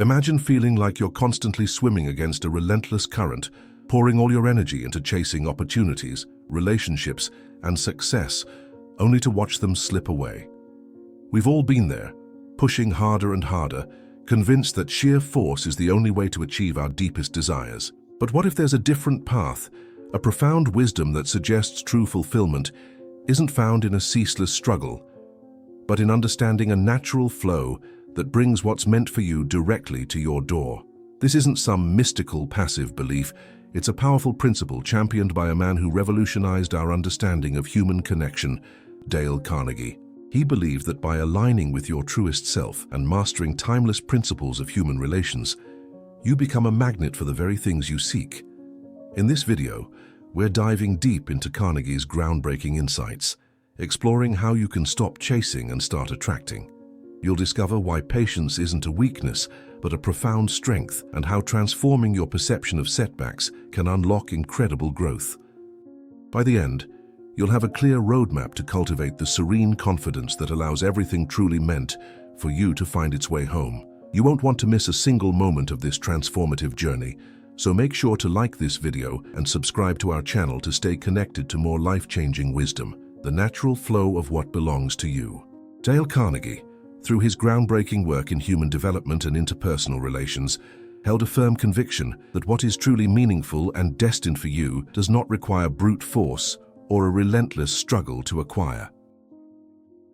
Imagine feeling like you're constantly swimming against a relentless current, pouring all your energy into chasing opportunities, relationships, and success, only to watch them slip away. We've all been there, pushing harder and harder, convinced that sheer force is the only way to achieve our deepest desires. But what if there's a different path, a profound wisdom that suggests true fulfillment isn't found in a ceaseless struggle, but in understanding a natural flow that brings what's meant for you directly to your door? This isn't some mystical, passive belief. It's a powerful principle championed by a man who revolutionized our understanding of human connection, Dale Carnegie. He believed that by aligning with your truest self and mastering timeless principles of human relations, you become a magnet for the very things you seek. In this video, we're diving deep into Carnegie's groundbreaking insights, exploring how you can stop chasing and start attracting. You'll discover why patience isn't a weakness, but a profound strength, and how transforming your perception of setbacks can unlock incredible growth. By the end, you'll have a clear roadmap to cultivate the serene confidence that allows everything truly meant for you to find its way home. You won't want to miss a single moment of this transformative journey, so make sure to like this video and subscribe to our channel to stay connected to more life-changing wisdom, the natural flow of what belongs to you. Dale Carnegie, through his groundbreaking work in human development and interpersonal relations, held a firm conviction that what is truly meaningful and destined for you does not require brute force or a relentless struggle to acquire.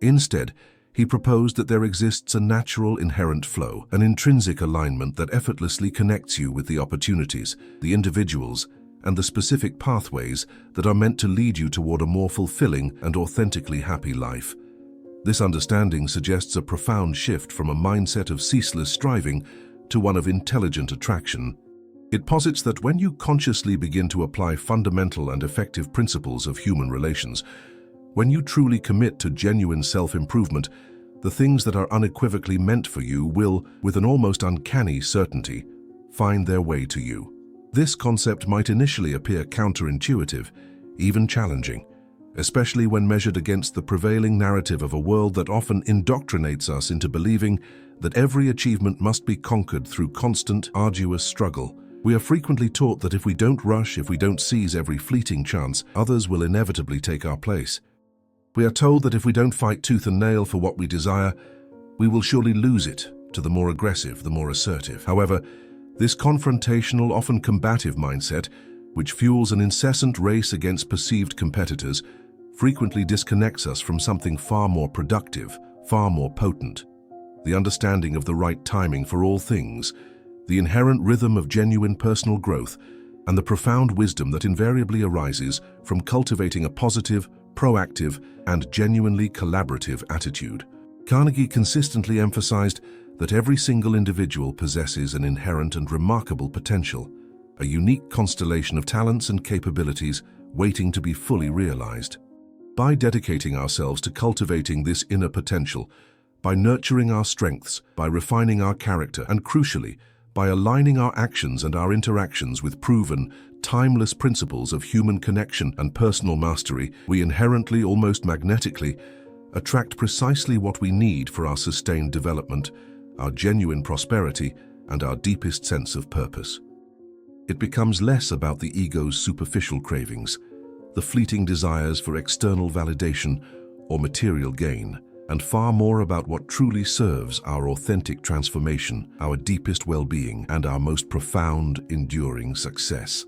Instead, he proposed that there exists a natural inherent flow, an intrinsic alignment that effortlessly connects you with the opportunities, the individuals, and the specific pathways that are meant to lead you toward a more fulfilling and authentically happy life. This understanding suggests a profound shift from a mindset of ceaseless striving to one of intelligent attraction. It posits that when you consciously begin to apply fundamental and effective principles of human relations, when you truly commit to genuine self-improvement, the things that are unequivocally meant for you will, with an almost uncanny certainty, find their way to you. This concept might initially appear counterintuitive, even challenging, especially when measured against the prevailing narrative of a world that often indoctrinates us into believing that every achievement must be conquered through constant, arduous struggle. We are frequently taught that if we don't rush, if we don't seize every fleeting chance, others will inevitably take our place. We are told that if we don't fight tooth and nail for what we desire, we will surely lose it to the more aggressive, the more assertive. However, this confrontational, often combative mindset, which fuels an incessant race against perceived competitors, frequently disconnects us from something far more productive, far more potent. The understanding of the right timing for all things, the inherent rhythm of genuine personal growth, and the profound wisdom that invariably arises from cultivating a positive, proactive, and genuinely collaborative attitude. Carnegie consistently emphasized that every single individual possesses an inherent and remarkable potential, a unique constellation of talents and capabilities waiting to be fully realized. By dedicating ourselves to cultivating this inner potential, by nurturing our strengths, by refining our character, and crucially, by aligning our actions and our interactions with proven, timeless principles of human connection and personal mastery, we inherently, almost magnetically, attract precisely what we need for our sustained development, our genuine prosperity, and our deepest sense of purpose. It becomes less about the ego's superficial cravings, the fleeting desires for external validation or material gain, and far more about what truly serves our authentic transformation, our deepest well-being, and our most profound, enduring success.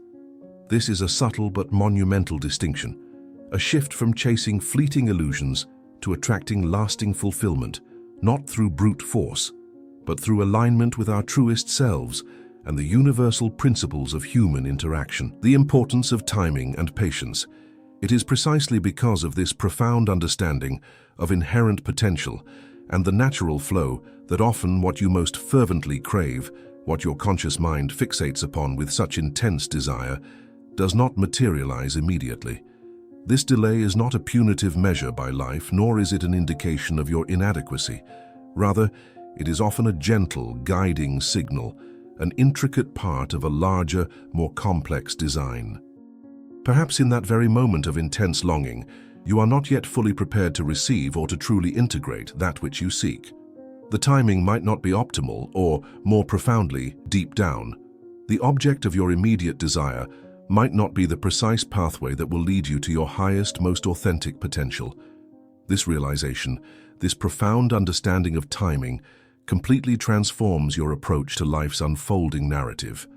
This is a subtle but monumental distinction, a shift from chasing fleeting illusions to attracting lasting fulfillment, not through brute force, but through alignment with our truest selves and the universal principles of human interaction. The importance of timing and patience. It is precisely because of this profound understanding of inherent potential and the natural flow that often what you most fervently crave, what your conscious mind fixates upon with such intense desire, does not materialize immediately. This delay is not a punitive measure by life, nor is it an indication of your inadequacy. Rather, it is often a gentle, guiding signal, an intricate part of a larger, more complex design. Perhaps in that very moment of intense longing, you are not yet fully prepared to receive or to truly integrate that which you seek. The timing might not be optimal, or, more profoundly, deep down, the object of your immediate desire might not be the precise pathway that will lead you to your highest, most authentic potential. This realization, this profound understanding of timing, completely transforms your approach to life's unfolding narrative.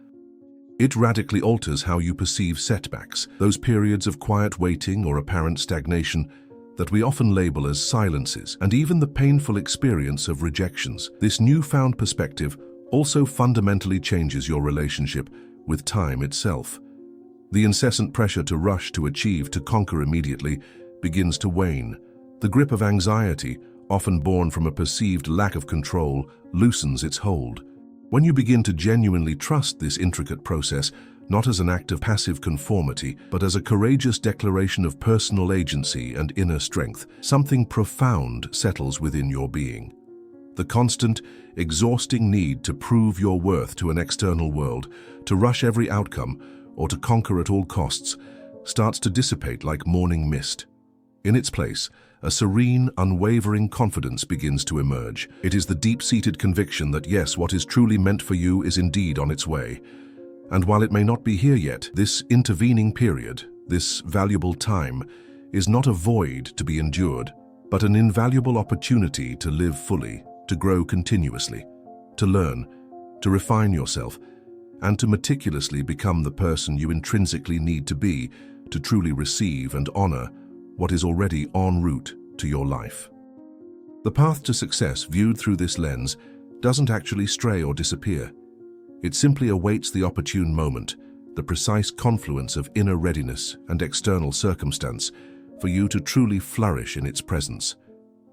It radically alters how you perceive setbacks, those periods of quiet waiting or apparent stagnation that we often label as silences, and even the painful experience of rejections. This newfound perspective also fundamentally changes your relationship with time itself. The incessant pressure to rush, to achieve, to conquer immediately begins to wane. The grip of anxiety, often born from a perceived lack of control, loosens its hold. When you begin to genuinely trust this intricate process, not as an act of passive conformity, but as a courageous declaration of personal agency and inner strength, something profound settles within your being. The constant, exhausting need to prove your worth to an external world, to rush every outcome, or to conquer at all costs, starts to dissipate like morning mist. In its place, a serene, unwavering confidence begins to emerge. It is the deep-seated conviction that yes, what is truly meant for you is indeed on its way. And while it may not be here yet, this intervening period, this valuable time, is not a void to be endured, but an invaluable opportunity to live fully, to grow continuously, to learn, to refine yourself, and to meticulously become the person you intrinsically need to be to truly receive and honor what is already en route to your life. The path to success viewed through this lens doesn't actually stray or disappear. It simply awaits the opportune moment, the precise confluence of inner readiness and external circumstance for you to truly flourish in its presence.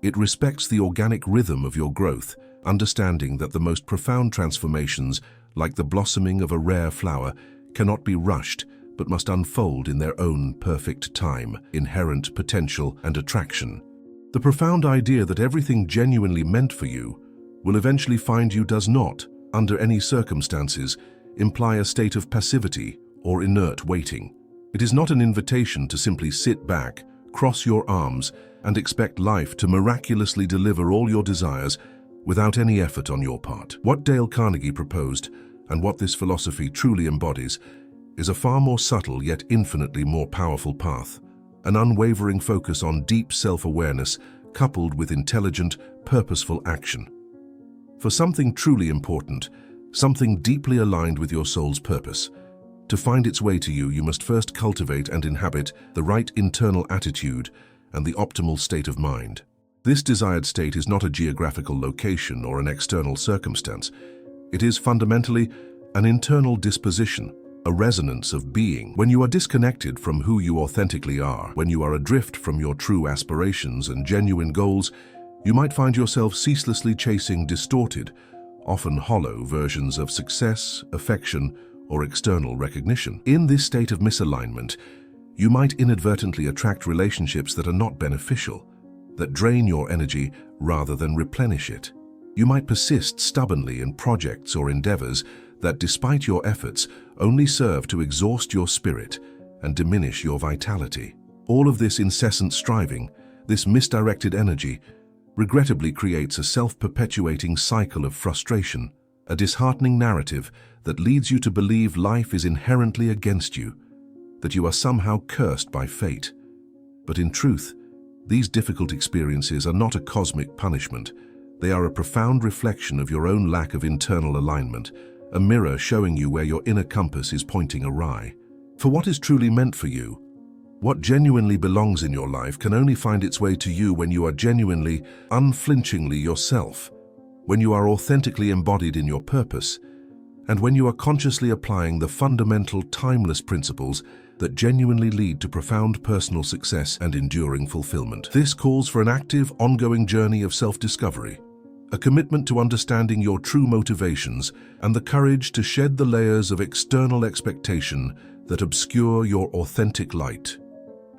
It respects the organic rhythm of your growth, understanding that the most profound transformations, like the blossoming of a rare flower, cannot be rushed but must unfold in their own perfect time, inherent potential and attraction. The profound idea that everything genuinely meant for you will eventually find you does not, under any circumstances, imply a state of passivity or inert waiting. It is not an invitation to simply sit back, cross your arms, and expect life to miraculously deliver all your desires without any effort on your part. What Dale Carnegie proposed, and what this philosophy truly embodies, is a far more subtle yet infinitely more powerful path, an unwavering focus on deep self-awareness coupled with intelligent, purposeful action. For something truly important, something deeply aligned with your soul's purpose, to find its way to you, you must first cultivate and inhabit the right internal attitude and the optimal state of mind. This desired state is not a geographical location or an external circumstance. It is fundamentally an internal disposition, a resonance of being. When you are disconnected from who you authentically are, when you are adrift from your true aspirations and genuine goals, you might find yourself ceaselessly chasing distorted, often hollow versions of success, affection, or external recognition. In this state of misalignment, you might inadvertently attract relationships that are not beneficial, that drain your energy rather than replenish it. You might persist stubbornly in projects or endeavors that, despite your efforts, only serve to exhaust your spirit and diminish your vitality. All of this incessant striving, this misdirected energy, regrettably creates a self-perpetuating cycle of frustration, a disheartening narrative that leads you to believe life is inherently against you, that you are somehow cursed by fate. But in truth, these difficult experiences are not a cosmic punishment. They are a profound reflection of your own lack of internal alignment, a mirror showing you where your inner compass is pointing awry. For what is truly meant for you, what genuinely belongs in your life, can only find its way to you when you are genuinely, unflinchingly yourself, when you are authentically embodied in your purpose, and when you are consciously applying the fundamental, timeless principles that genuinely lead to profound personal success and enduring fulfillment. This calls for an active, ongoing journey of self-discovery, a commitment to understanding your true motivations, and the courage to shed the layers of external expectation that obscure your authentic light,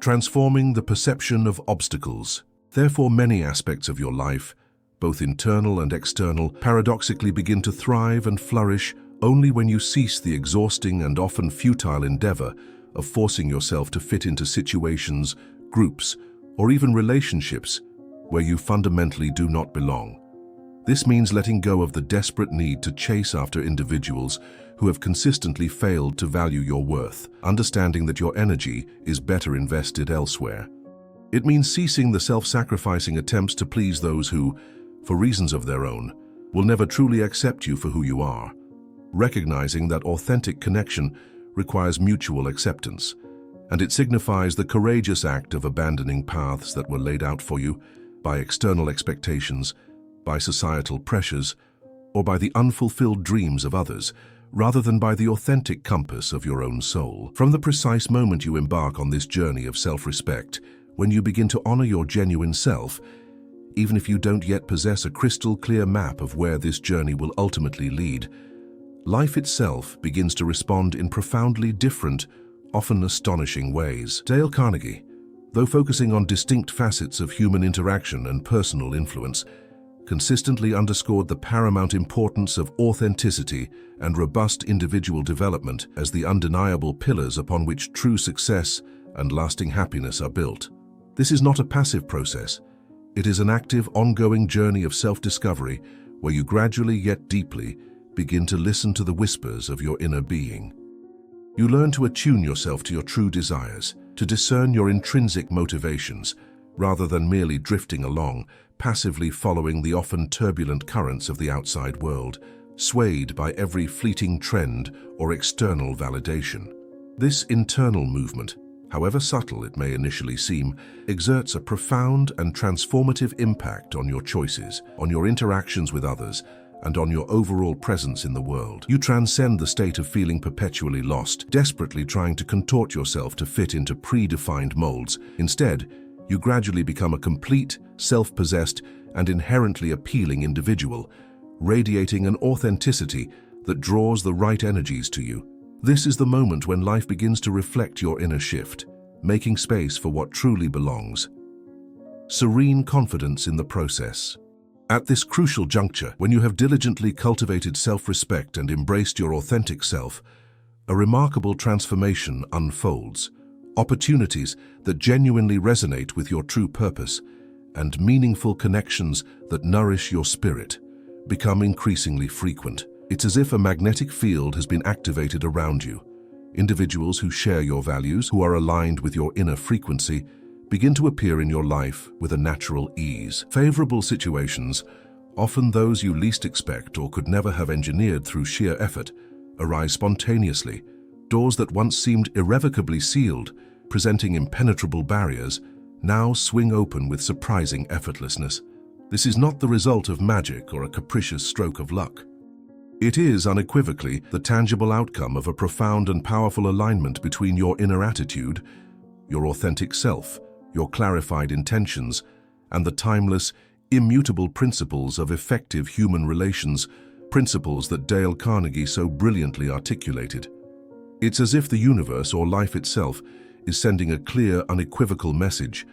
transforming the perception of obstacles. Therefore, many aspects of your life, both internal and external, paradoxically begin to thrive and flourish only when you cease the exhausting and often futile endeavor of forcing yourself to fit into situations, groups, or even relationships where you fundamentally do not belong. This means letting go of the desperate need to chase after individuals who have consistently failed to value your worth, understanding that your energy is better invested elsewhere. It means ceasing the self-sacrificing attempts to please those who, for reasons of their own, will never truly accept you for who you are. Recognizing that authentic connection requires mutual acceptance, and it signifies the courageous act of abandoning paths that were laid out for you by external expectations, by societal pressures, or by the unfulfilled dreams of others, rather than by the authentic compass of your own soul. From the precise moment you embark on this journey of self-respect, when you begin to honor your genuine self, even if you don't yet possess a crystal-clear map of where this journey will ultimately lead, life itself begins to respond in profoundly different, often astonishing ways. Dale Carnegie, though focusing on distinct facets of human interaction and personal influence, consistently underscored the paramount importance of authenticity and robust individual development as the undeniable pillars upon which true success and lasting happiness are built. This is not a passive process. It is an active, ongoing journey of self-discovery where you gradually yet deeply begin to listen to the whispers of your inner being. You learn to attune yourself to your true desires, to discern your intrinsic motivations, rather than merely drifting along, passively following the often turbulent currents of the outside world, swayed by every fleeting trend or external validation. This internal movement, however subtle it may initially seem, exerts a profound and transformative impact on your choices, on your interactions with others, and on your overall presence in the world. You transcend the state of feeling perpetually lost, desperately trying to contort yourself to fit into predefined molds. Instead, you gradually become a complete, self-possessed, and inherently appealing individual, radiating an authenticity that draws the right energies to you. This is the moment when life begins to reflect your inner shift, making space for what truly belongs. Serene confidence in the process. At this crucial juncture, when you have diligently cultivated self-respect and embraced your authentic self, a remarkable transformation unfolds. Opportunities that genuinely resonate with your true purpose and meaningful connections that nourish your spirit become increasingly frequent. It's as if a magnetic field has been activated around you. Individuals who share your values, who are aligned with your inner frequency, begin to appear in your life with a natural ease. Favorable situations, often those you least expect or could never have engineered through sheer effort, arise spontaneously. Doors that once seemed irrevocably sealed, presenting impenetrable barriers, now swing open with surprising effortlessness. This is not the result of magic or a capricious stroke of luck. It is unequivocally the tangible outcome of a profound and powerful alignment between your inner attitude, your authentic self, your clarified intentions, and the timeless, immutable principles of effective human relations, principles that Dale Carnegie so brilliantly articulated. It's as if the universe or life itself is sending a clear, unequivocal message.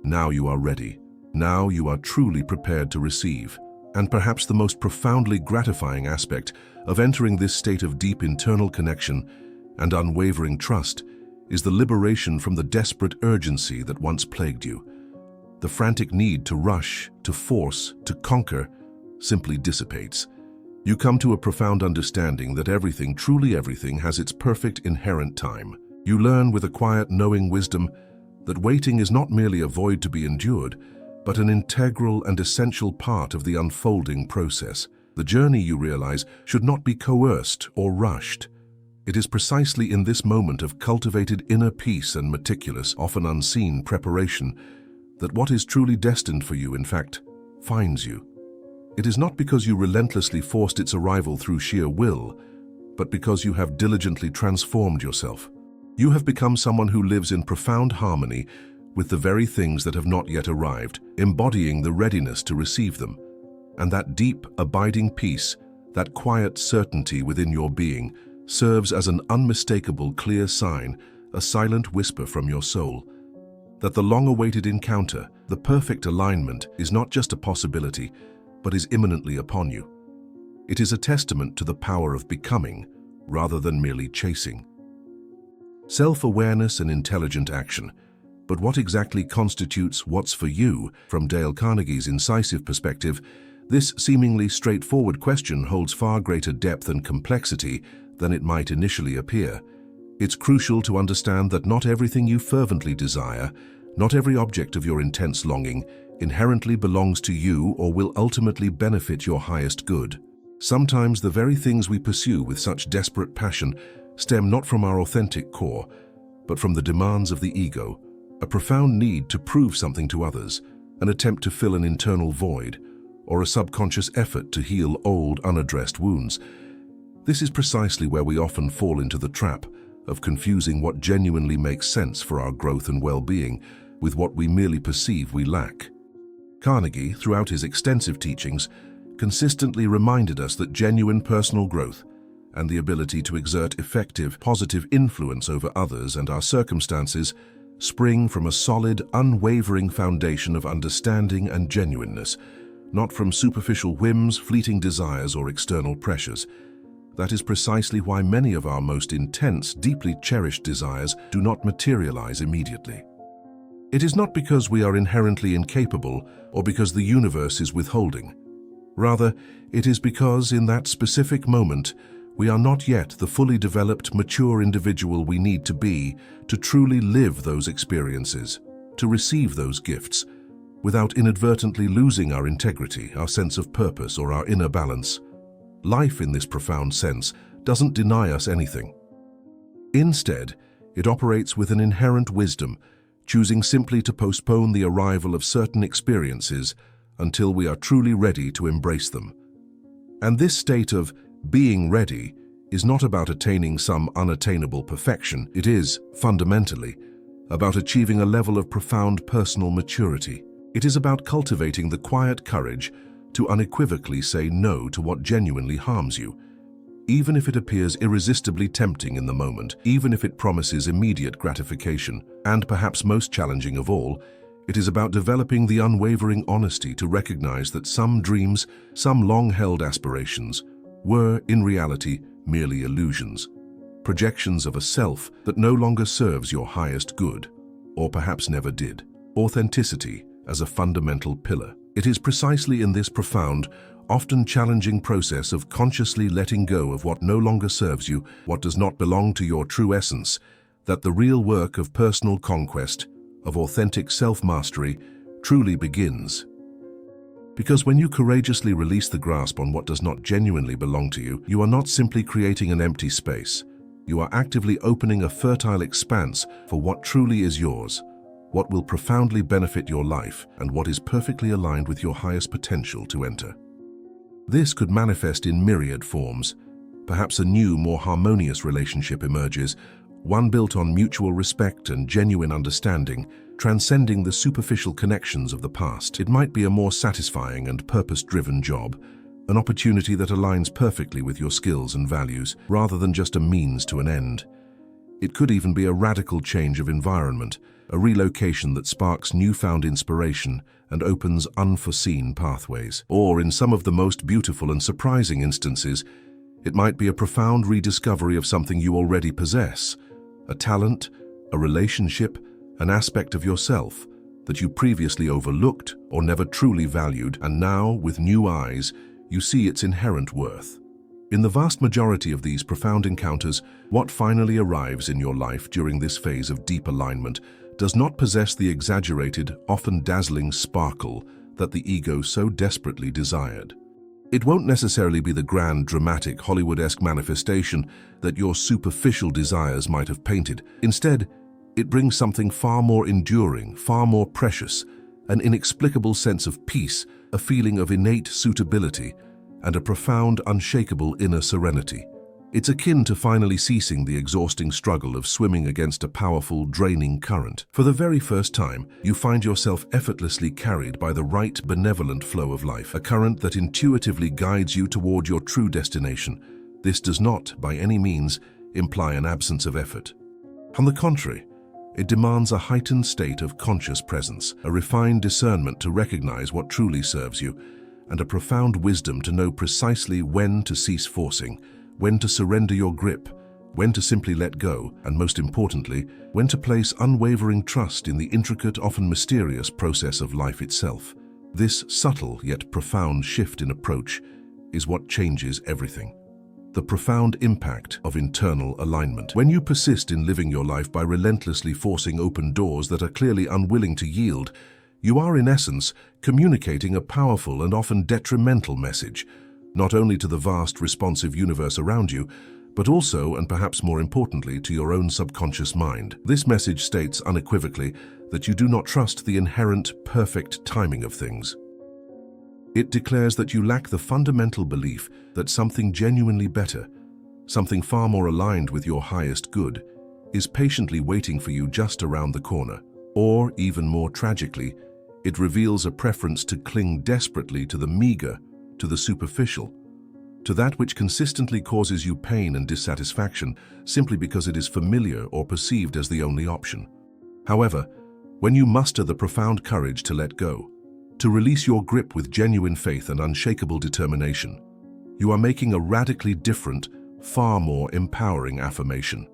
Now you are ready. Now you are truly prepared to receive. And perhaps the most profoundly gratifying aspect of entering this state of deep internal connection and unwavering trust is the liberation from the desperate urgency that once plagued you. The frantic need to rush, to force, to conquer simply dissipates. You come to a profound understanding that everything, truly everything, has its perfect inherent time. You learn with a quiet, knowing wisdom that waiting is not merely a void to be endured, but an integral and essential part of the unfolding process. The journey, you realize, should not be coerced or rushed. It is precisely in this moment of cultivated inner peace and meticulous, often unseen preparation that what is truly destined for you, in fact, finds you. It is not because you relentlessly forced its arrival through sheer will, but because you have diligently transformed yourself. You have become someone who lives in profound harmony with the very things that have not yet arrived, embodying the readiness to receive them. And that deep, abiding peace, that quiet certainty within your being, serves as an unmistakable, clear sign, a silent whisper from your soul, that the long-awaited encounter, the perfect alignment, is not just a possibility, but is imminently upon you. It is a testament to the power of becoming, rather than merely chasing. Self-awareness and intelligent action. But what exactly constitutes what's for you? From Dale Carnegie's incisive perspective, This seemingly straightforward question holds far greater depth and complexity than it might initially appear. It's crucial to understand that not everything you fervently desire, not every object of your intense longing, inherently belongs to you or will ultimately benefit your highest good. Sometimes the very things we pursue with such desperate passion stem not from our authentic core, but from the demands of the ego, a profound need to prove something to others, an attempt to fill an internal void, or a subconscious effort to heal old, unaddressed wounds. This is precisely where we often fall into the trap of confusing what genuinely makes sense for our growth and well-being with what we merely perceive we lack. Carnegie, throughout his extensive teachings, consistently reminded us that genuine personal growth and the ability to exert effective, positive influence over others and our circumstances spring from a solid, unwavering foundation of understanding and genuineness, not from superficial whims, fleeting desires, or external pressures. That is precisely why many of our most intense, deeply cherished desires do not materialize immediately. It is not because we are inherently incapable or because the universe is withholding. Rather, it is because in that specific moment, we are not yet the fully developed, mature individual we need to be to truly live those experiences, to receive those gifts, without inadvertently losing our integrity, our sense of purpose, or our inner balance. Life, in this profound sense, doesn't deny us anything. Instead, it operates with an inherent wisdom, choosing simply to postpone the arrival of certain experiences until we are truly ready to embrace them. And this state of being ready is not about attaining some unattainable perfection. It is, fundamentally, about achieving a level of profound personal maturity. It is about cultivating the quiet courage to unequivocally say no to what genuinely harms you, even if it appears irresistibly tempting in the moment, even if it promises immediate gratification. And perhaps most challenging of all, it is about developing the unwavering honesty to recognize that some dreams, some long-held aspirations, were, in reality, merely illusions, projections of a self that no longer serves your highest good, or perhaps never did. Authenticity as a fundamental pillar. It is precisely in this profound, often challenging process of consciously letting go of what no longer serves you, what does not belong to your true essence, that the real work of personal conquest, of authentic self-mastery, truly begins. Because when you courageously release the grasp on what does not genuinely belong to you, you are not simply creating an empty space. You are actively opening a fertile expanse for what truly is yours, what will profoundly benefit your life, and what is perfectly aligned with your highest potential to enter. This could manifest in myriad forms. Perhaps a new, more harmonious relationship emerges, one built on mutual respect and genuine understanding, transcending the superficial connections of the past. It might be a more satisfying and purpose-driven job, an opportunity that aligns perfectly with your skills and values, rather than just a means to an end. It could even be a radical change of environment, a relocation that sparks newfound inspiration and opens unforeseen pathways. Or, in some of the most beautiful and surprising instances, it might be a profound rediscovery of something you already possess, a talent, a relationship, an aspect of yourself that you previously overlooked or never truly valued, and now, with new eyes, you see its inherent worth. In the vast majority of these profound encounters, what finally arrives in your life during this phase of deep alignment does not possess the exaggerated, often dazzling sparkle that the ego so desperately desired. It won't necessarily be the grand, dramatic, Hollywood-esque manifestation that your superficial desires might have painted. Instead, it brings something far more enduring, far more precious, an inexplicable sense of peace, a feeling of innate suitability, and a profound, unshakable inner serenity. It's akin to finally ceasing the exhausting struggle of swimming against a powerful, draining current. For the very first time, you find yourself effortlessly carried by the right, benevolent flow of life, a current that intuitively guides you toward your true destination. This does not, by any means, imply an absence of effort. On the contrary, it demands a heightened state of conscious presence, a refined discernment to recognize what truly serves you, and a profound wisdom to know precisely when to cease forcing, when to surrender your grip, when to simply let go, and most importantly, when to place unwavering trust in the intricate, often mysterious process of life itself. This subtle yet profound shift in approach is what changes everything. The profound impact of internal alignment. When you persist in living your life by relentlessly forcing open doors that are clearly unwilling to yield, you are in essence communicating a powerful and often detrimental message, not only to the vast responsive universe around you, but also, and perhaps more importantly, to your own subconscious mind. This message states unequivocally that you do not trust the inherent perfect timing of things. It declares that you lack the fundamental belief that something genuinely better, something far more aligned with your highest good, is patiently waiting for you just around the corner. Or, even more tragically, it reveals a preference to cling desperately to the meager, to the superficial, to that which consistently causes you pain and dissatisfaction simply because it is familiar or perceived as the only option. However, when you muster the profound courage to let go, to release your grip with genuine faith and unshakable determination, you are making a radically different, far more empowering affirmation.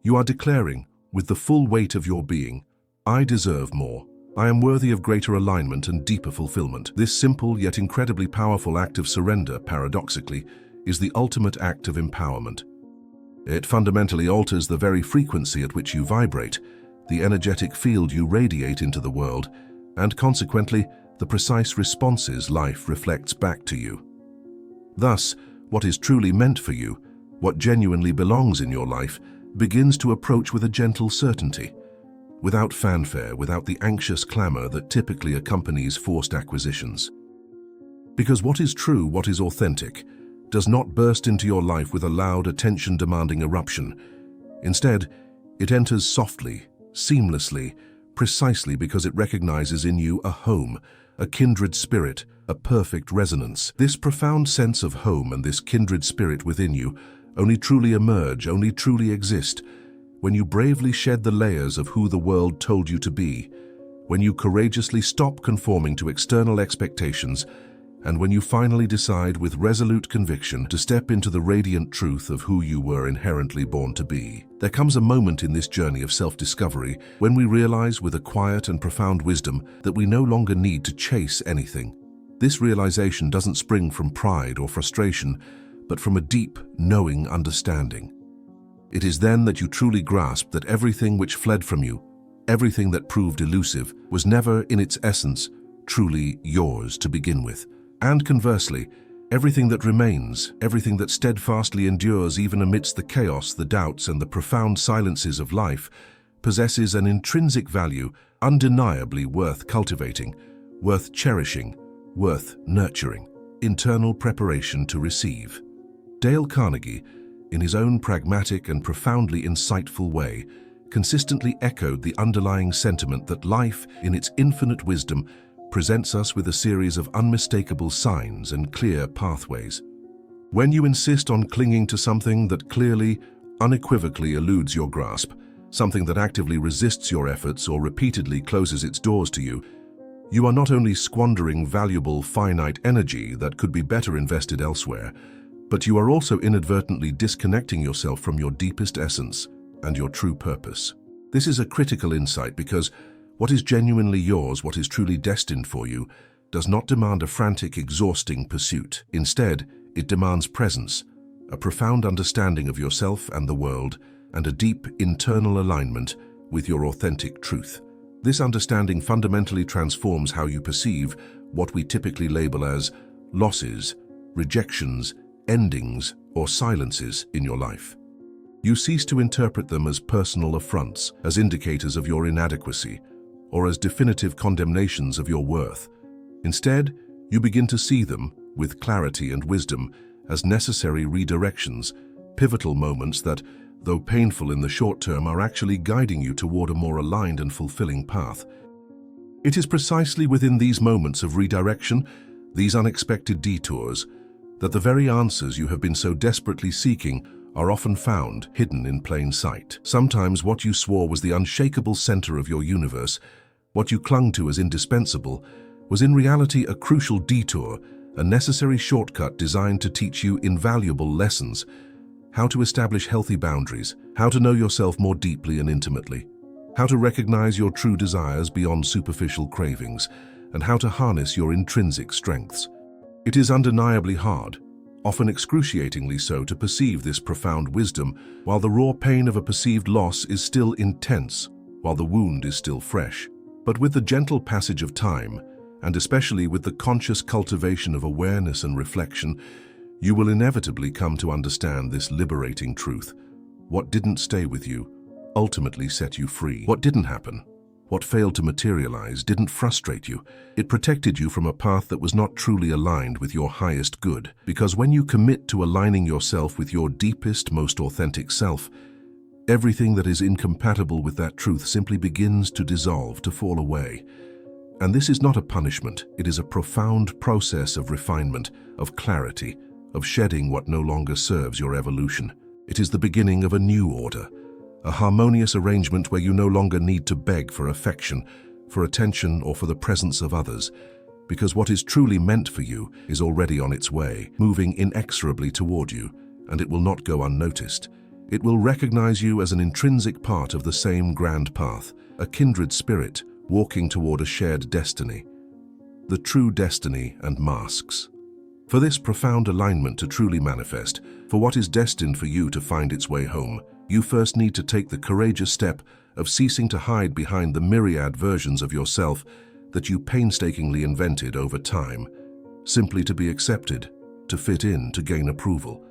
You are declaring, with the full weight of your being, I deserve more. I am worthy of greater alignment and deeper fulfillment. This simple yet incredibly powerful act of surrender, paradoxically, is the ultimate act of empowerment. It fundamentally alters the very frequency at which you vibrate, the energetic field you radiate into the world, and consequently, the precise responses life reflects back to you. Thus, what is truly meant for you, what genuinely belongs in your life, begins to approach with a gentle certainty, without fanfare, without the anxious clamor that typically accompanies forced acquisitions. Because what is true, what is authentic, does not burst into your life with a loud, attention-demanding eruption. Instead, it enters softly, seamlessly, precisely because it recognizes in you a home, a kindred spirit, a perfect resonance. This profound sense of home and this kindred spirit within you only truly emerge, only truly exist, when you bravely shed the layers of who the world told you to be, when you courageously stop conforming to external expectations, and when you finally decide with resolute conviction to step into the radiant truth of who you were inherently born to be. There comes a moment in this journey of self-discovery when we realize with a quiet and profound wisdom that we no longer need to chase anything. This realization doesn't spring from pride or frustration, but from a deep, knowing understanding. It is then that you truly grasp that everything which fled from you, everything that proved elusive, was never, in its essence, truly yours to begin with. And conversely, everything that remains, everything that steadfastly endures even amidst the chaos, the doubts, and the profound silences of life, possesses an intrinsic value undeniably worth cultivating, worth cherishing, worth nurturing. Internal preparation to receive. Dale Carnegie, in his own pragmatic and profoundly insightful way, consistently echoed the underlying sentiment that life, in its infinite wisdom, presents us with a series of unmistakable signs and clear pathways. When you insist on clinging to something that clearly, unequivocally eludes your grasp, something that actively resists your efforts or repeatedly closes its doors to you, you are not only squandering valuable, finite energy that could be better invested elsewhere, but you are also inadvertently disconnecting yourself from your deepest essence and your true purpose. This is a critical insight because what is genuinely yours, what is truly destined for you, does not demand a frantic, exhausting pursuit. Instead, it demands presence, a profound understanding of yourself and the world, and a deep internal alignment with your authentic truth. This understanding fundamentally transforms how you perceive what we typically label as losses, rejections, endings, or silences in your life. You cease to interpret them as personal affronts, as indicators of your inadequacy, or as definitive condemnations of your worth. Instead, you begin to see them, with clarity and wisdom, as necessary redirections, pivotal moments that, though painful in the short term, are actually guiding you toward a more aligned and fulfilling path. It is precisely within these moments of redirection, these unexpected detours, that the very answers you have been so desperately seeking are often found hidden in plain sight. Sometimes what you swore was the unshakable center of your universe, what you clung to as indispensable, was in reality a crucial detour, a necessary shortcut designed to teach you invaluable lessons: how to establish healthy boundaries, how to know yourself more deeply and intimately, how to recognize your true desires beyond superficial cravings, and how to harness your intrinsic strengths. It is undeniably hard, often excruciatingly so, to perceive this profound wisdom while the raw pain of a perceived loss is still intense, while the wound is still fresh. But with the gentle passage of time, and especially with the conscious cultivation of awareness and reflection, you will inevitably come to understand this liberating truth. What didn't stay with you ultimately set you free. What didn't happen, what failed to materialize, didn't frustrate you. It protected you from a path that was not truly aligned with your highest good. Because when you commit to aligning yourself with your deepest, most authentic self, everything that is incompatible with that truth simply begins to dissolve, to fall away. And this is not a punishment, it is a profound process of refinement, of clarity, of shedding what no longer serves your evolution. It is the beginning of a new order, a harmonious arrangement where you no longer need to beg for affection, for attention, or for the presence of others, because what is truly meant for you is already on its way, moving inexorably toward you, and it will not go unnoticed. It will recognize you as an intrinsic part of the same grand path, a kindred spirit, walking toward a shared destiny. The true destiny and masks. For this profound alignment to truly manifest, for what is destined for you to find its way home, you first need to take the courageous step of ceasing to hide behind the myriad versions of yourself that you painstakingly invented over time, simply to be accepted, to fit in, to gain approval.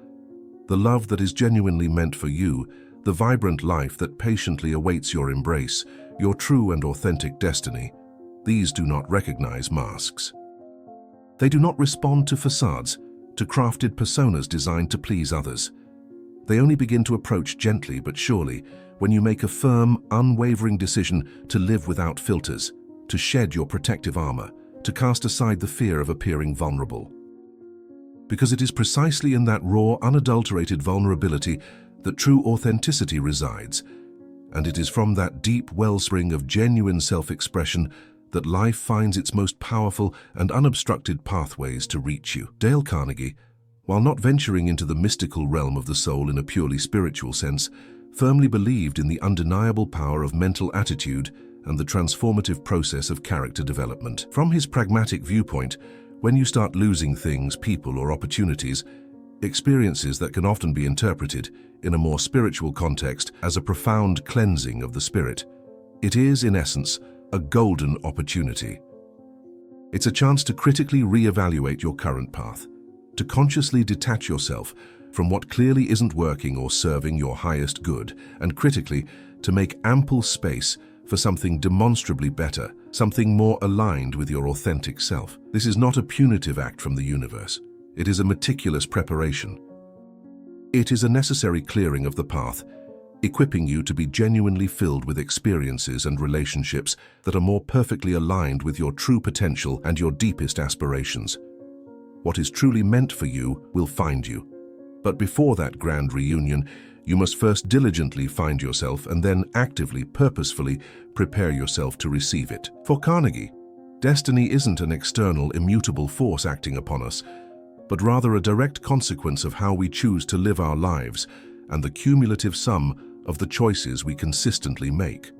The love that is genuinely meant for you, the vibrant life that patiently awaits your embrace, your true and authentic destiny, these do not recognize masks. They do not respond to facades, to crafted personas designed to please others. They only begin to approach gently but surely when you make a firm, unwavering decision to live without filters, to shed your protective armor, to cast aside the fear of appearing vulnerable. Because it is precisely in that raw, unadulterated vulnerability that true authenticity resides, and it is from that deep wellspring of genuine self-expression that life finds its most powerful and unobstructed pathways to reach you. Dale Carnegie, while not venturing into the mystical realm of the soul in a purely spiritual sense, firmly believed in the undeniable power of mental attitude and the transformative process of character development. From his pragmatic viewpoint, when you start losing things, people, or opportunities, experiences that can often be interpreted in a more spiritual context as a profound cleansing of the spirit, it is, in essence, a golden opportunity. It's a chance to critically reevaluate your current path, to consciously detach yourself from what clearly isn't working or serving your highest good, and critically to make ample space for something demonstrably better, something more aligned with your authentic self. This is not a punitive act from the universe. It is a meticulous preparation. It is a necessary clearing of the path, equipping you to be genuinely filled with experiences and relationships that are more perfectly aligned with your true potential and your deepest aspirations. What is truly meant for you will find you. But before that grand reunion, you must first diligently find yourself and then actively, purposefully prepare yourself to receive it. For Carnegie, destiny isn't an external, immutable force acting upon us, but rather a direct consequence of how we choose to live our lives and the cumulative sum of the choices we consistently make.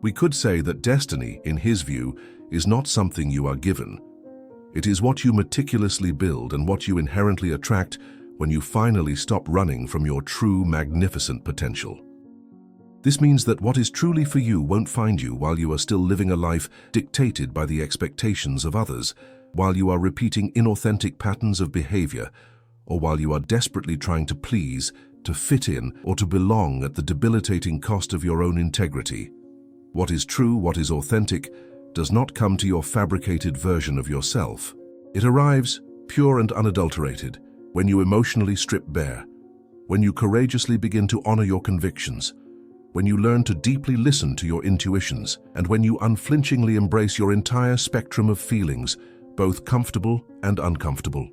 We could say that destiny, in his view, is not something you are given. It is what you meticulously build and what you inherently attract when you finally stop running from your true, magnificent potential. This means that what is truly for you won't find you while you are still living a life dictated by the expectations of others, while you are repeating inauthentic patterns of behavior, or while you are desperately trying to please, to fit in, or to belong at the debilitating cost of your own integrity. What is true, what is authentic, does not come to your fabricated version of yourself. It arrives, pure and unadulterated, when you emotionally strip bare, when you courageously begin to honor your convictions, when you learn to deeply listen to your intuitions, and when you unflinchingly embrace your entire spectrum of feelings, both comfortable and uncomfortable.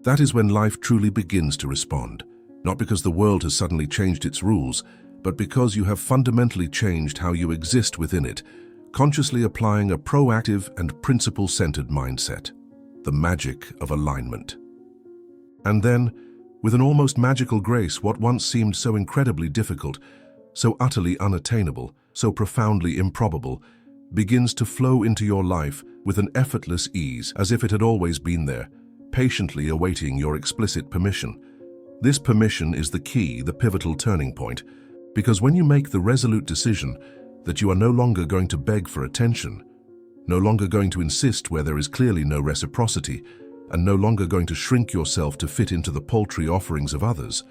That is when life truly begins to respond, not because the world has suddenly changed its rules, but because you have fundamentally changed how you exist within it, consciously applying a proactive and principle-centered mindset, the magic of alignment. And then, with an almost magical grace, what once seemed so incredibly difficult, so utterly unattainable, so profoundly improbable, begins to flow into your life with an effortless ease, as if it had always been there, patiently awaiting your explicit permission. This permission is the key, the pivotal turning point, because when you make the resolute decision that you are no longer going to beg for attention, no longer going to insist where there is clearly no reciprocity, and no longer going to shrink yourself to fit into the paltry offerings of others,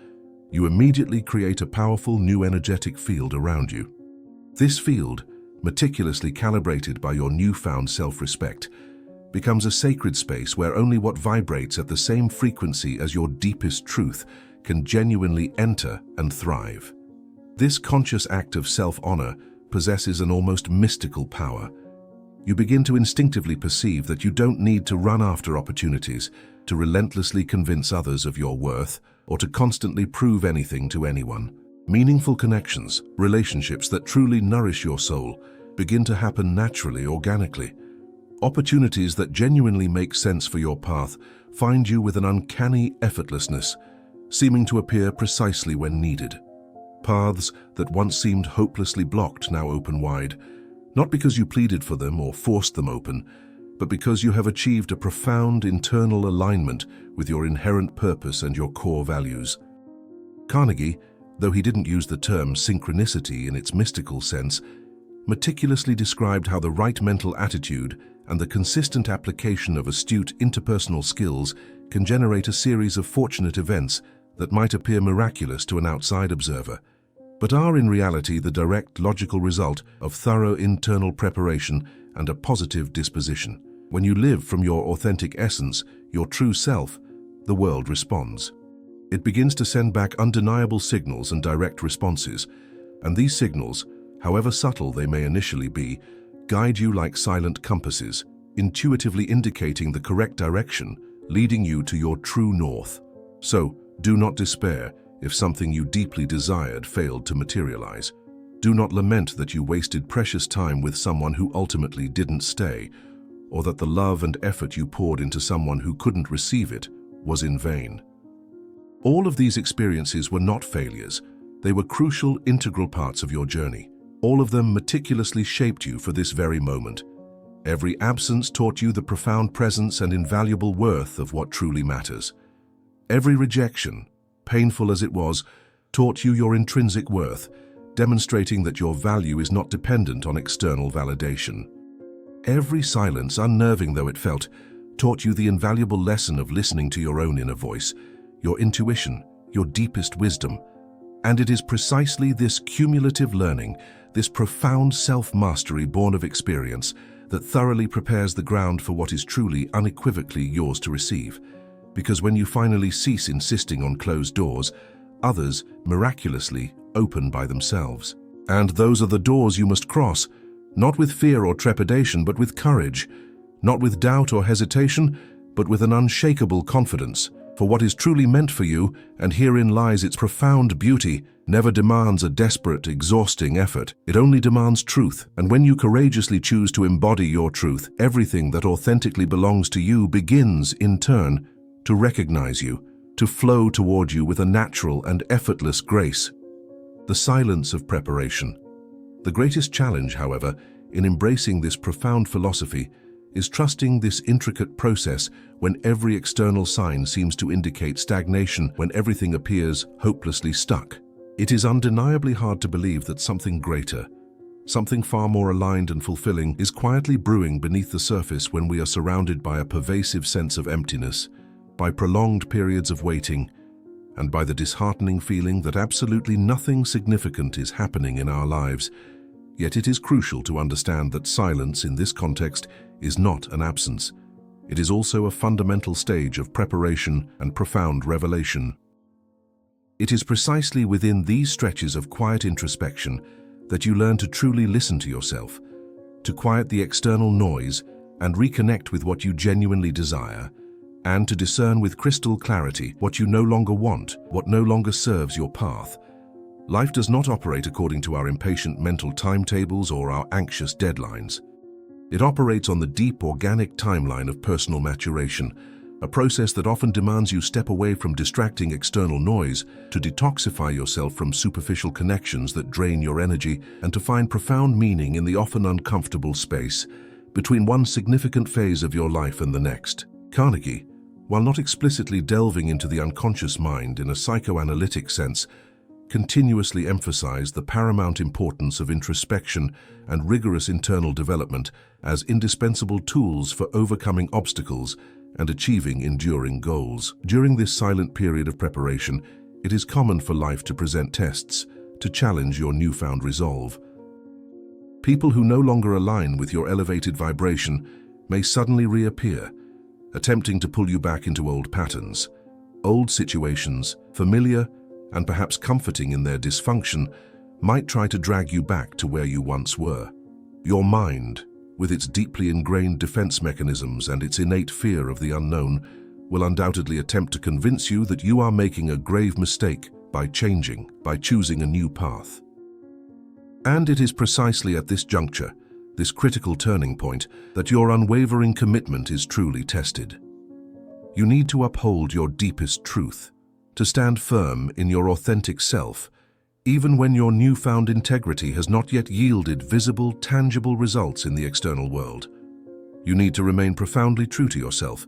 you immediately create a powerful new energetic field around you. This field, meticulously calibrated by your newfound self-respect, becomes a sacred space where only what vibrates at the same frequency as your deepest truth can genuinely enter and thrive. This conscious act of self-honor possesses an almost mystical power. You begin to instinctively perceive that you don't need to run after opportunities, to relentlessly convince others of your worth, or to constantly prove anything to anyone. Meaningful connections, relationships that truly nourish your soul, begin to happen naturally, organically. Opportunities that genuinely make sense for your path find you with an uncanny effortlessness, seeming to appear precisely when needed. Paths that once seemed hopelessly blocked now open wide, not because you pleaded for them or forced them open, but because you have achieved a profound internal alignment with your inherent purpose and your core values. Carnegie, though he didn't use the term synchronicity in its mystical sense, meticulously described how the right mental attitude and the consistent application of astute interpersonal skills can generate a series of fortunate events that might appear miraculous to an outside observer, but are in reality the direct logical result of thorough internal preparation and a positive disposition. When you live from your authentic essence, your true self, the world responds. It begins to send back undeniable signals and direct responses, and these signals, however subtle they may initially be, guide you like silent compasses, intuitively indicating the correct direction, leading you to your true north. So, do not despair if something you deeply desired failed to materialize. Do not lament that you wasted precious time with someone who ultimately didn't stay, or that the love and effort you poured into someone who couldn't receive it was in vain. All of these experiences were not failures. They were crucial, integral parts of your journey. All of them meticulously shaped you for this very moment. Every absence taught you the profound presence and invaluable worth of what truly matters. Every rejection, painful as it was, taught you your intrinsic worth, demonstrating that your value is not dependent on external validation. Every silence, unnerving though it felt, taught you the invaluable lesson of listening to your own inner voice, your intuition, your deepest wisdom. And it is precisely this cumulative learning, this profound self-mastery born of experience, that thoroughly prepares the ground for what is truly, unequivocally yours to receive. Because when you finally cease insisting on closed doors, others, miraculously, open by themselves. And those are the doors you must cross, not with fear or trepidation, but with courage, not with doubt or hesitation, but with an unshakable confidence. For what is truly meant for you, and herein lies its profound beauty, never demands a desperate, exhausting effort. It only demands truth, and when you courageously choose to embody your truth, everything that authentically belongs to you begins, in turn, to recognize you, to flow toward you with a natural and effortless grace. The silence of preparation. The greatest challenge, however, in embracing this profound philosophy is trusting this intricate process when every external sign seems to indicate stagnation, when everything appears hopelessly stuck. It is undeniably hard to believe that something greater, something far more aligned and fulfilling, is quietly brewing beneath the surface when we are surrounded by a pervasive sense of emptiness, by prolonged periods of waiting, and by the disheartening feeling that absolutely nothing significant is happening in our lives. Yet it is crucial to understand that silence in this context is not an absence. It is also a fundamental stage of preparation and profound revelation. It is precisely within these stretches of quiet introspection that you learn to truly listen to yourself, to quiet the external noise and reconnect with what you genuinely desire, and to discern with crystal clarity what you no longer want, what no longer serves your path. Life does not operate according to our impatient mental timetables or our anxious deadlines. It operates on the deep, organic timeline of personal maturation, a process that often demands you step away from distracting external noise to detoxify yourself from superficial connections that drain your energy and to find profound meaning in the often uncomfortable space between one significant phase of your life and the next. Carnegie, while not explicitly delving into the unconscious mind in a psychoanalytic sense, continuously emphasized the paramount importance of introspection and rigorous internal development as indispensable tools for overcoming obstacles and achieving enduring goals. During this silent period of preparation, it is common for life to present tests to challenge your newfound resolve. People who no longer align with your elevated vibration may suddenly reappear, attempting to pull you back into old patterns. Old situations, familiar and perhaps comforting in their dysfunction, might try to drag you back to where you once were. Your mind, with its deeply ingrained defense mechanisms and its innate fear of the unknown, will undoubtedly attempt to convince you that you are making a grave mistake by choosing a new path. And it is precisely at this juncture, this critical turning point, that your unwavering commitment is truly tested. You need to uphold your deepest truth, to stand firm in your authentic self, even when your newfound integrity has not yet yielded visible, tangible results in the external world. You need to remain profoundly true to yourself,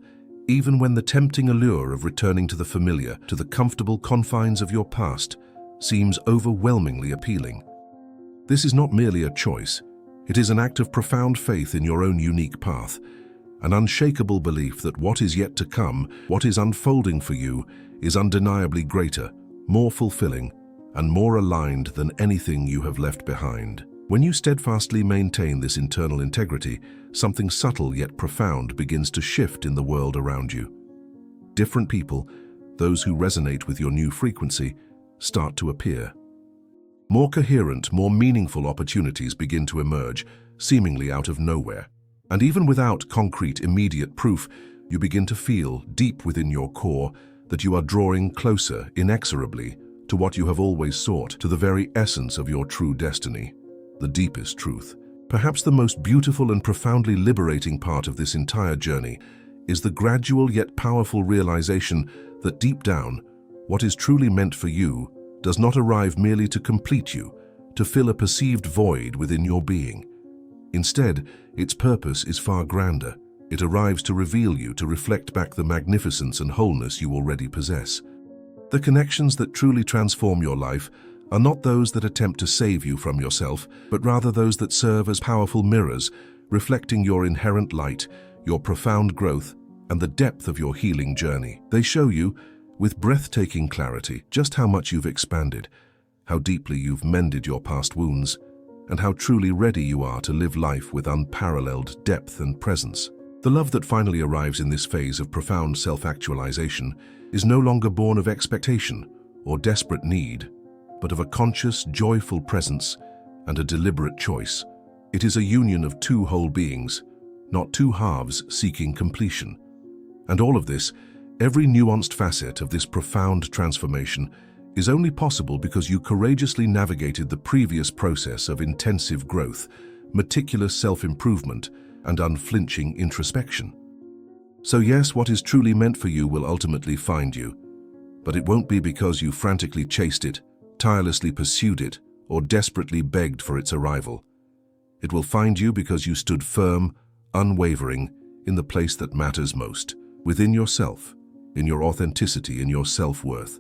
even when the tempting allure of returning to the familiar, to the comfortable confines of your past, seems overwhelmingly appealing. This is not merely a choice. It is an act of profound faith in your own unique path, an unshakable belief that what is yet to come, what is unfolding for you, is undeniably greater, more fulfilling, and more aligned than anything you have left behind. When you steadfastly maintain this internal integrity, something subtle yet profound begins to shift in the world around you. Different people, those who resonate with your new frequency, start to appear. More coherent, more meaningful opportunities begin to emerge, seemingly out of nowhere. And even without concrete, immediate proof, you begin to feel, deep within your core, that you are drawing closer, inexorably, to what you have always sought, to the very essence of your true destiny, the deepest truth. Perhaps the most beautiful and profoundly liberating part of this entire journey is the gradual yet powerful realization that deep down, what is truly meant for you does not arrive merely to complete you, to fill a perceived void within your being. Instead, its purpose is far grander. It arrives to reveal you, to reflect back the magnificence and wholeness you already possess. The connections that truly transform your life are not those that attempt to save you from yourself, but rather those that serve as powerful mirrors, reflecting your inherent light, your profound growth, and the depth of your healing journey. They show you, with breathtaking clarity, just how much you've expanded, how deeply you've mended your past wounds, and how truly ready you are to live life with unparalleled depth and presence. The love that finally arrives in this phase of profound self-actualization is no longer born of expectation or desperate need, but of a conscious, joyful presence and a deliberate choice. It is a union of two whole beings, not two halves seeking completion. And all of this, every nuanced facet of this profound transformation, is only possible because you courageously navigated the previous process of intensive growth, meticulous self-improvement, and unflinching introspection. So yes, what is truly meant for you will ultimately find you, but it won't be because you frantically chased it, tirelessly pursued it, or desperately begged for its arrival. It will find you because you stood firm, unwavering, in the place that matters most, within yourself, in your authenticity, in your self-worth.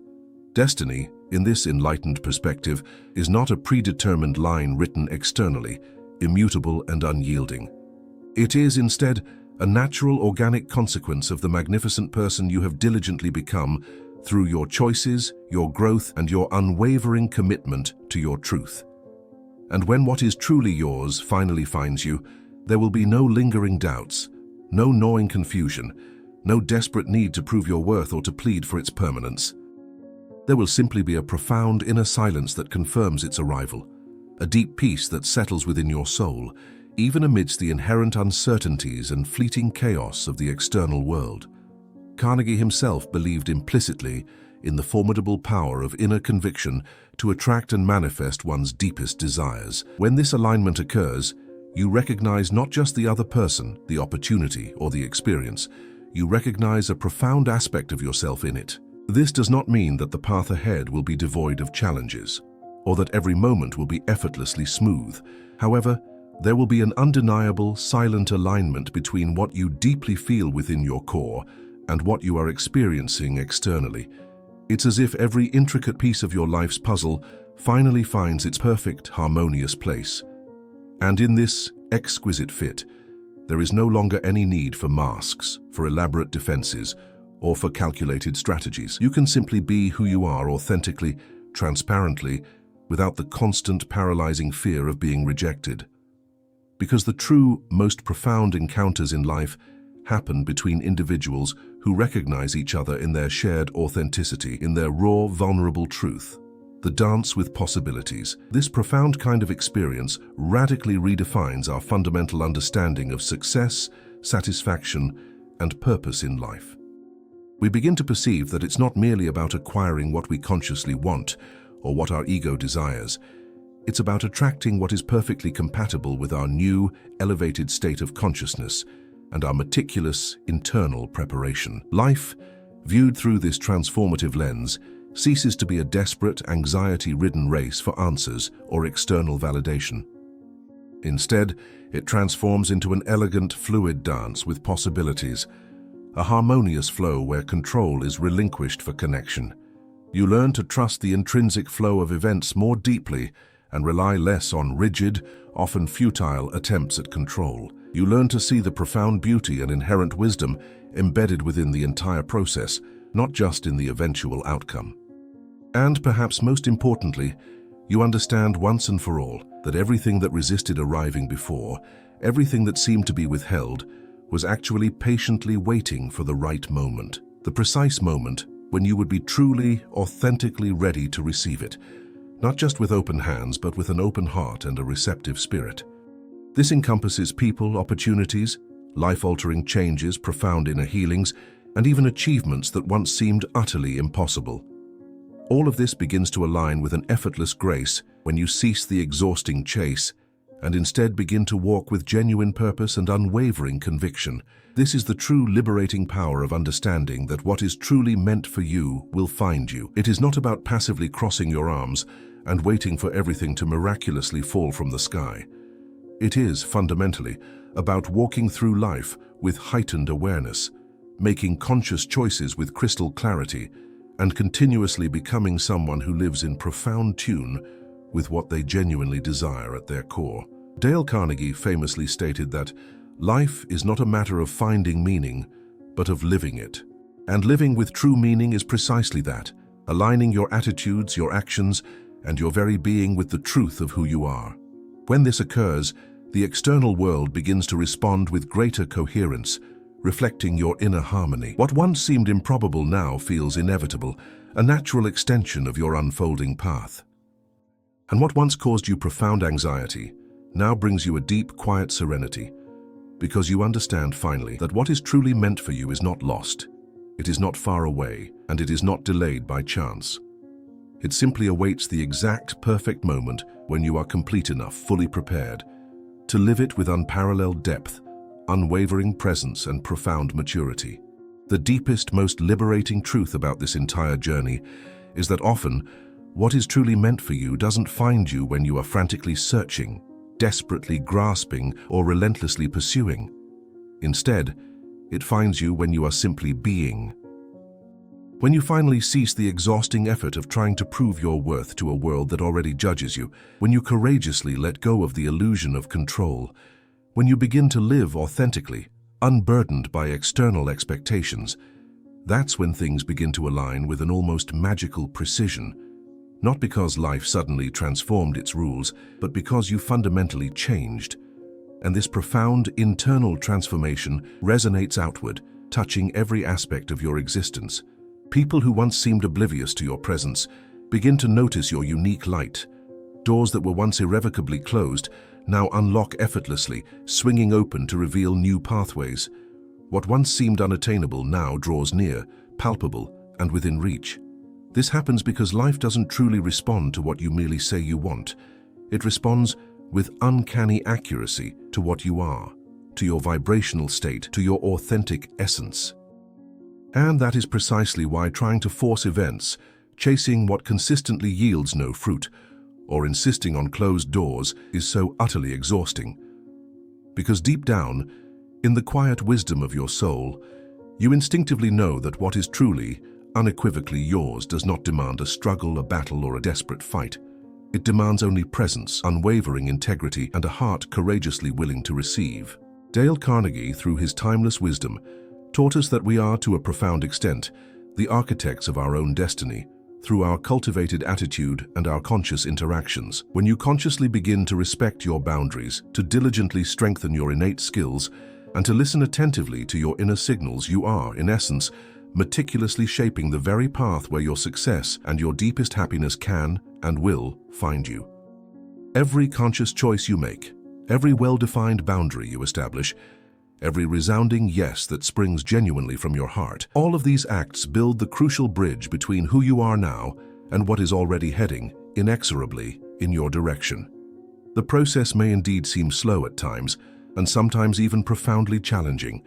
Destiny, in this enlightened perspective, is not a predetermined line written externally, immutable and unyielding. It is instead a natural, organic consequence of the magnificent person you have diligently become through your choices, your growth, and your unwavering commitment to your truth. And when what is truly yours finally finds you, there will be no lingering doubts, no gnawing confusion, no desperate need to prove your worth or to plead for its permanence. There will simply be a profound inner silence that confirms its arrival, a deep peace that settles within your soul, even amidst the inherent uncertainties and fleeting chaos of the external world. Carnegie himself believed implicitly in the formidable power of inner conviction to attract and manifest one's deepest desires. When this alignment occurs, you recognize not just the other person, the opportunity, or the experience. you recognize a profound aspect of yourself in it. This does not mean that the path ahead will be devoid of challenges, or that every moment will be effortlessly smooth. However, there will be an undeniable, silent alignment between what you deeply feel within your core and what you are experiencing externally. It's as if every intricate piece of your life's puzzle finally finds its perfect, harmonious place. And in this exquisite fit, there is no longer any need for masks, for elaborate defenses, or for calculated strategies. You can simply be who you are authentically, transparently, without the constant, paralyzing fear of being rejected. Because the true, most profound encounters in life happen between individuals who recognize each other in their shared authenticity, in their raw, vulnerable truth. The dance with possibilities. This profound kind of experience radically redefines our fundamental understanding of success, satisfaction, and purpose in life. We begin to perceive that it's not merely about acquiring what we consciously want or what our ego desires. It's about attracting what is perfectly compatible with our new, elevated state of consciousness and our meticulous internal preparation. Life, viewed through this transformative lens, ceases to be a desperate, anxiety-ridden race for answers or external validation. Instead, it transforms into an elegant, fluid dance with possibilities, a harmonious flow where control is relinquished for connection. You learn to trust the intrinsic flow of events more deeply and rely less on rigid, often futile attempts at control. You learn to see the profound beauty and inherent wisdom embedded within the entire process, not just in the eventual outcome. And perhaps most importantly, you understand once and for all that everything that resisted arriving before, everything that seemed to be withheld, was actually patiently waiting for the right moment, the precise moment when you would be truly, authentically ready to receive it, not just with open hands, but with an open heart and a receptive spirit. This encompasses people, opportunities, life-altering changes, profound inner healings, and even achievements that once seemed utterly impossible. All of this begins to align with an effortless grace when you cease the exhausting chase and instead begin to walk with genuine purpose and unwavering conviction. This is the true liberating power of understanding that what is truly meant for you will find you. It is not about passively crossing your arms and waiting for everything to miraculously fall from the sky. It is, fundamentally, about walking through life with heightened awareness, making conscious choices with crystal clarity, and continuously becoming someone who lives in profound tune with what they genuinely desire at their core. Dale Carnegie famously stated that life is not a matter of finding meaning, but of living it. And living with true meaning is precisely that, aligning your attitudes, your actions, and your very being with the truth of who you are. When this occurs, the external world begins to respond with greater coherence, reflecting your inner harmony. What once seemed improbable now feels inevitable, a natural extension of your unfolding path. And what once caused you profound anxiety now brings you a deep, quiet serenity, because you understand finally that what is truly meant for you is not lost, it is not far away, and it is not delayed by chance. It simply awaits the exact perfect moment when you are complete enough, fully prepared, to live it with unparalleled depth, unwavering presence, and profound maturity. The deepest, most liberating truth about this entire journey is that often, what is truly meant for you doesn't find you when you are frantically searching, desperately grasping, or relentlessly pursuing. Instead, it finds you when you are simply being. When you finally cease the exhausting effort of trying to prove your worth to a world that already judges you, when you courageously let go of the illusion of control, when you begin to live authentically, unburdened by external expectations, that's when things begin to align with an almost magical precision. Not because life suddenly transformed its rules, but because you fundamentally changed. And this profound internal transformation resonates outward, touching every aspect of your existence. People who once seemed oblivious to your presence begin to notice your unique light. Doors that were once irrevocably closed now unlock effortlessly, swinging open to reveal new pathways. What once seemed unattainable now draws near, palpable, and within reach. This happens because life doesn't truly respond to what you merely say you want. It responds with uncanny accuracy to what you are, to your vibrational state, to your authentic essence. And that is precisely why trying to force events, chasing what consistently yields no fruit, or insisting on closed doors is so utterly exhausting. Because deep down, in the quiet wisdom of your soul, you instinctively know that what is truly, unequivocally yours does not demand a struggle, a battle, or a desperate fight. It demands only presence, unwavering integrity, and a heart courageously willing to receive. Dale Carnegie, through his timeless wisdom, taught us that we are, to a profound extent, the architects of our own destiny, through our cultivated attitude and our conscious interactions. When you consciously begin to respect your boundaries, to diligently strengthen your innate skills, and to listen attentively to your inner signals, you are, in essence, meticulously shaping the very path where your success and your deepest happiness can and will find you. Every conscious choice you make, every well-defined boundary you establish, every resounding yes that springs genuinely from your heart, all of these acts build the crucial bridge between who you are now and what is already heading, inexorably, in your direction. The process may indeed seem slow at times, and sometimes even profoundly challenging,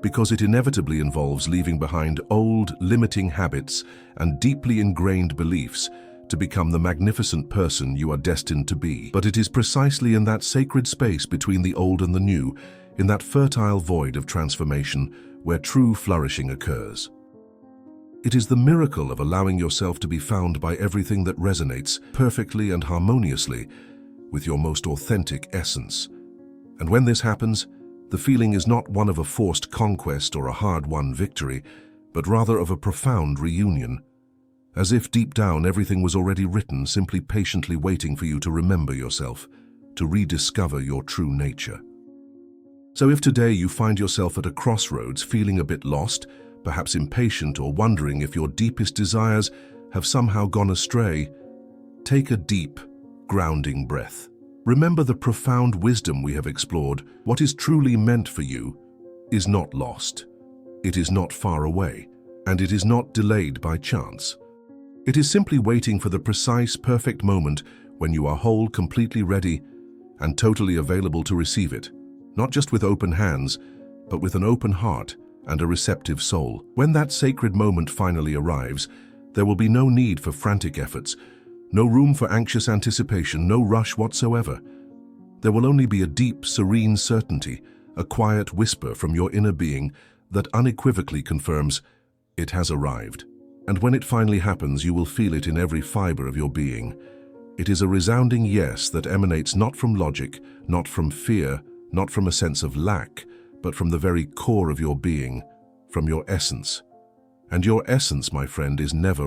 because it inevitably involves leaving behind old, limiting habits and deeply ingrained beliefs to become the magnificent person you are destined to be. But it is precisely in that sacred space between the old and the new, in that fertile void of transformation, where true flourishing occurs. It is the miracle of allowing yourself to be found by everything that resonates perfectly and harmoniously with your most authentic essence. And when this happens, the feeling is not one of a forced conquest or a hard-won victory, but rather of a profound reunion, as if deep down everything was already written, simply patiently waiting for you to remember yourself, to rediscover your true nature. So if today you find yourself at a crossroads, feeling a bit lost, perhaps impatient, or wondering if your deepest desires have somehow gone astray, take a deep, grounding breath. Remember the profound wisdom we have explored. What is truly meant for you is not lost. It is not far away, and it is not delayed by chance. It is simply waiting for the precise, perfect moment when you are whole, completely ready, and totally available to receive it, not just with open hands, but with an open heart and a receptive soul. When that sacred moment finally arrives, there will be no need for frantic efforts, no room for anxious anticipation, no rush whatsoever. There will only be a deep, serene certainty, a quiet whisper from your inner being that unequivocally confirms it has arrived. And when it finally happens, you will feel it in every fiber of your being. It is a resounding yes that emanates not from logic, not from fear, not from a sense of lack, but from the very core of your being, from your essence. And your essence, my friend, is never